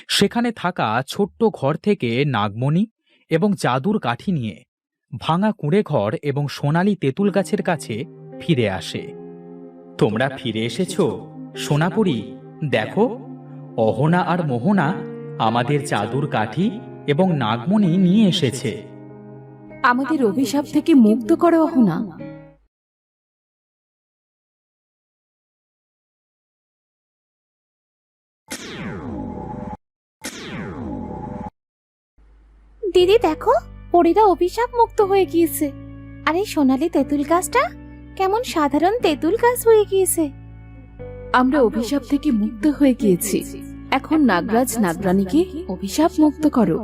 সেখানে থাকা ছোট্ট ঘর থেকে নাগমণি এবং জাদুর কাঠি নিয়ে ভাঙা কুঁড়ে ঘর এবং সোনালী তেঁতুল গাছের কাছে ফিরে আসে। তোমরা ফিরে এসেছো সোনাপুরী, দেখো অহনা আর মোহনা আমাদের জাদুর কাঠি এবং নাগমণি নিয়ে এসেছে। আমাদের অভিশাপ থেকে মুক্ত করো অহনা। দিদি দেখো, পরীরা অভিশাপ মুক্ত হয়ে গিয়েছে। আর এই সোনালী তেঁতুল গাছটা কেমন সাধারণ তেঁতুল গাছ হয়ে গিয়েছে। আমরা অভিশাপ থেকে মুক্ত হয়ে গিয়েছি। এখন নাগরাজ নাগরানীকে অভিশাপ মুক্ত করো।